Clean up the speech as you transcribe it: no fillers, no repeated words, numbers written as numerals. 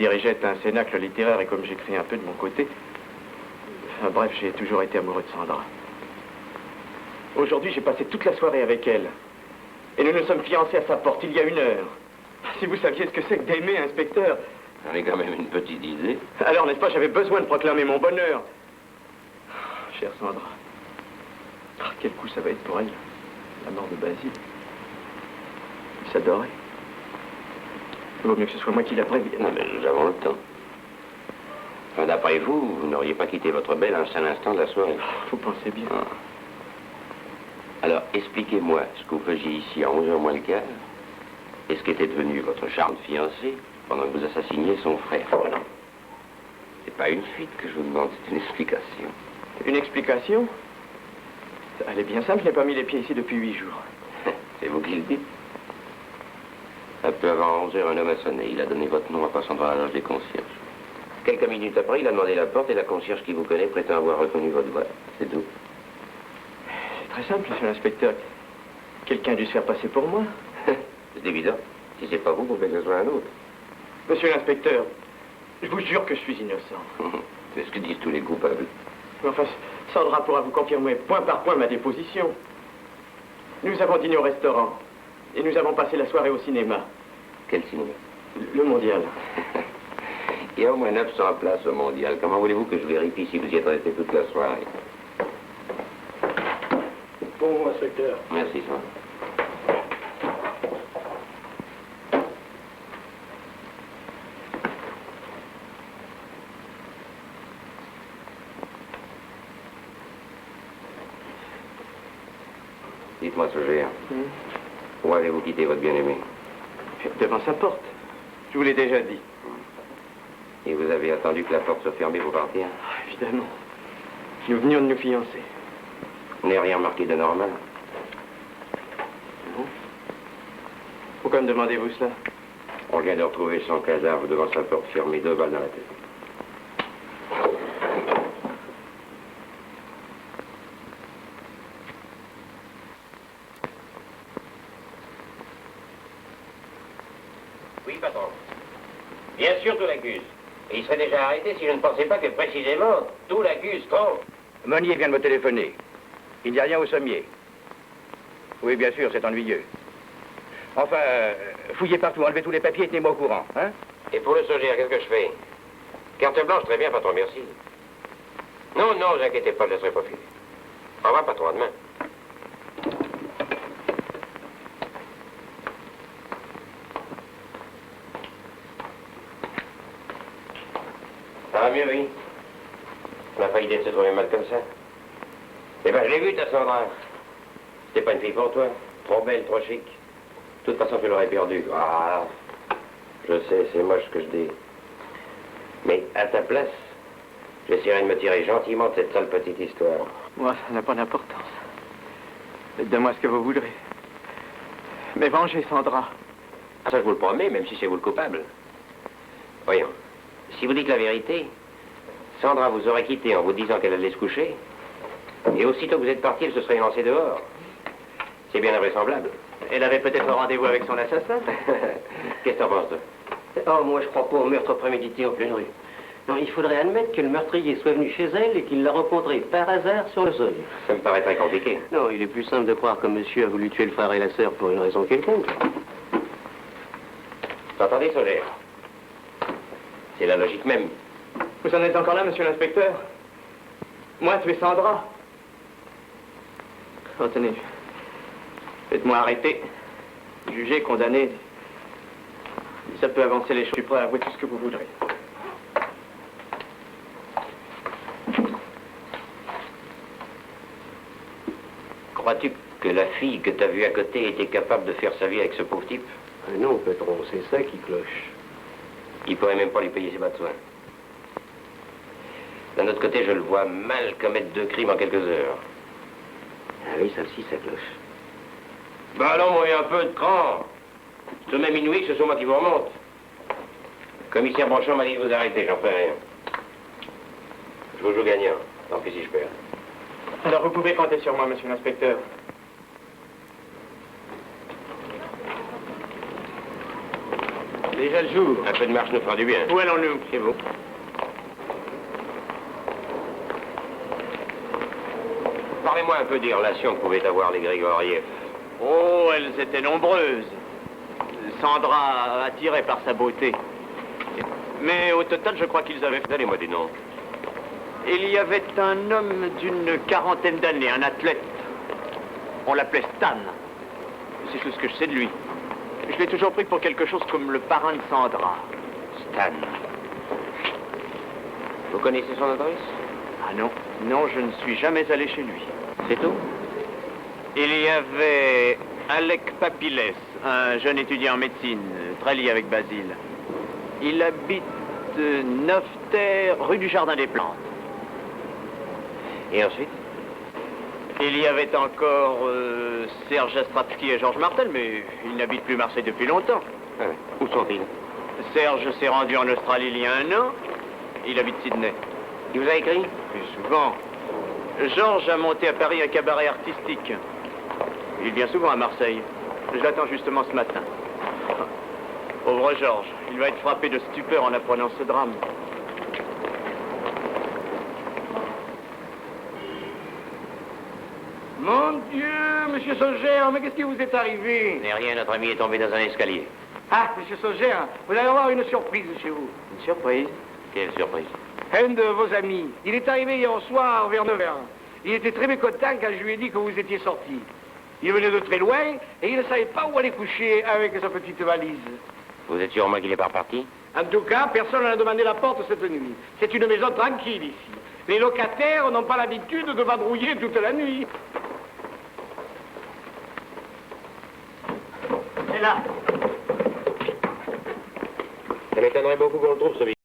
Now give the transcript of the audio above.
dirigeait un cénacle littéraire et comme j'écris un peu de mon côté, enfin, bref, j'ai toujours été amoureux de Sandra. Aujourd'hui, j'ai passé toute la soirée avec elle. Et nous nous sommes fiancés à sa porte il y a 1 heure. Si vous saviez ce que c'est que d'aimer, inspecteur. J'en ai quand même une petite idée. Alors, n'est-ce pas, j'avais besoin de proclamer mon bonheur. Chère Sandra, quel coup ça va être pour elle, la mort de Basile. Il s'adorait. Il vaut mieux que ce soit moi qui la prévienne. Non, mais nous avons le temps. Enfin, d'après vous, vous n'auriez pas quitté votre belle un seul instant de la soirée. Vous pensez bien. Ah. Alors, expliquez-moi ce que vous faisiez ici à 11h moins le quart, et ce qu'était devenu votre charmante fiancée pendant que vous assassiniez son frère. Voilà. C'est pas une fuite que je vous demande, c'est une explication. Une explication? Elle est bien simple, je n'ai pas mis les pieds ici depuis 8 jours. C'est vous qui le dites. Un peu avant 11h, un homme a sonné. Il a donné votre nom en passant dans la loge des concierges. Quelques minutes après, il a demandé la porte et la concierge qui vous connaît prétend avoir reconnu votre voix. C'est tout. C'est très simple, monsieur l'inspecteur. Quelqu'un a dû se faire passer pour moi. C'est évident. Si c'est pas vous, vous pouvez que ce soit un autre. Monsieur l'inspecteur, je vous jure que je suis innocent. C'est ce que disent tous les coupables. Mais enfin, Sandra pourra vous confirmer point par point ma déposition. Nous avons dîné au restaurant. Et nous avons passé la soirée au cinéma. Quel cinéma? Le Mondial. Il y a au moins 900 places au Mondial. Comment voulez-vous que je vérifie si vous y êtes resté toute la soirée? Bon, inspecteur. Merci, Sandra. Dites-moi, Sogère, où avez-vous quitté votre bien-aimé? Devant sa porte. Je vous l'ai déjà dit. Et vous avez attendu que la porte soit fermée pour partir? Évidemment. Nous venions de nous fiancer. Vous n'avez rien remarqué de normal? Non. Pourquoi me demandez-vous cela? On vient de retrouver son cadavre devant sa porte fermée, 2 balles dans la tête. Oui, patron. Bien sûr, tout l'accuse. Et il serait déjà arrêté si je ne pensais pas que précisément tout l'accuse trop. Monnier vient de me téléphoner. Il n'y a rien au sommier. Oui, bien sûr, c'est ennuyeux. Enfin, fouillez partout, enlevez tous les papiers et tenez-moi au courant, hein? Et pour le Sogère, qu'est-ce que je fais? Carte blanche, très bien, patron, merci. Non, non, vous inquiétez pas, je ne laisserai pas filer. Au revoir, patron, à demain. Ça va mieux, oui. On a pas idée de se trouver mal comme ça. Eh ben, je l'ai vu, ta Sandra. C'était pas une fille pour toi. Trop belle, trop chic. De toute façon, tu l'aurais perdue. Ah, je sais, c'est moche ce que je dis. Mais à ta place, j'essaierai de me tirer gentiment de cette sale petite histoire. Moi, ça n'a pas d'importance. Faites de moi ce que vous voudrez. Mais vengez Sandra. Ah, ça, je vous le promets, même si c'est vous le coupable. Voyons, si vous dites la vérité, Sandra vous aurait quitté en vous disant qu'elle allait se coucher, et aussitôt que vous êtes parti, elle se serait lancée dehors. C'est bien invraisemblable. Elle avait peut-être rendez-vous avec son assassin. Qu'est-ce que t'en penses, toi? Oh, moi, je crois pas au meurtre prémédité en pleine rue. Non, il faudrait admettre que le meurtrier soit venu chez elle et qu'il l'a rencontrée par hasard sur le sol. Ça me paraît très compliqué. Non, il est plus simple de croire que monsieur a voulu tuer le frère et la sœur pour une raison quelconque. Vous entendez, Sogère? C'est la logique même. Vous en êtes encore là, monsieur l'inspecteur? Moi, tuer Sandra? Oh, tenez. Faites-moi arrêter. Jugé, condamné. Ça peut avancer les choses. Je suis prêt à avouer tout ce que vous voudrez. Crois-tu que la fille que t'as vue à côté était capable de faire sa vie avec ce pauvre type? Non, patron, c'est ça qui cloche. Il pourrait même pas lui payer ses bas de soins. D'un autre côté, je le vois mal commettre 2 crimes en quelques heures. Ah oui, celle-ci, ça cloche. Bah non, moi, il y a un peu de cran. C'est même inouï que ce soit moi qui vous remonte. Le commissaire Branchon m'a dit de vous arrêter, j'en fais rien. Je vous joue gagnant, tant pis si je perds. Alors, vous pouvez compter sur moi, monsieur l'inspecteur. Déjà le jour. Un peu de marche nous fera du bien. Où allons-nous? Chez vous. Parlez-moi un peu des relations que pouvaient avoir les Grigoriev. Oh, elles étaient nombreuses. Sandra attirée par sa beauté. Mais au total, je crois qu'ils avaient... Donnez-moi des noms. Il y avait un homme d'une quarantaine d'années, un athlète. On l'appelait Stan. C'est tout ce que je sais de lui. Je l'ai toujours pris pour quelque chose comme le parrain de Sandra. Stan. Vous connaissez son adresse? Ah non, non, je ne suis jamais allé chez lui. C'est tout? Il y avait Alec Papiles, un jeune étudiant en médecine, très lié avec Basile. Il habite 9 terres, rue du Jardin des Plantes. Et ensuite? Il y avait encore Serge Astratsky et Georges Martel, mais ils n'habitent plus Marseille depuis longtemps. Ah oui. Où sont-ils? Serge s'est rendu en Australie il y a 1 an. Il habite Sydney. Il vous a écrit? Plus souvent. Georges a monté à Paris un cabaret artistique. Il vient souvent à Marseille. Je l'attends justement ce matin. Pauvre Georges, il va être frappé de stupeur en apprenant ce drame. Mon Dieu, monsieur Solger, mais qu'est-ce qui vous est arrivé? Ce n'est rien, notre ami est tombé dans un escalier. Ah, monsieur Solger, vous allez avoir une surprise chez vous. Une surprise? Quelle surprise. Un de vos amis, il est arrivé hier soir vers 9h. Il était très mécontent quand je lui ai dit que vous étiez sorti. Il venait de très loin et il ne savait pas où aller coucher avec sa petite valise. Vous êtes sûr, moi, qu'il n'est pas reparti? En tout cas, personne n'a demandé la porte cette nuit. C'est une maison tranquille ici. Les locataires n'ont pas l'habitude de vadrouiller toute la nuit. C'est là. Ça m'étonnerait beaucoup qu'on le trouve, ce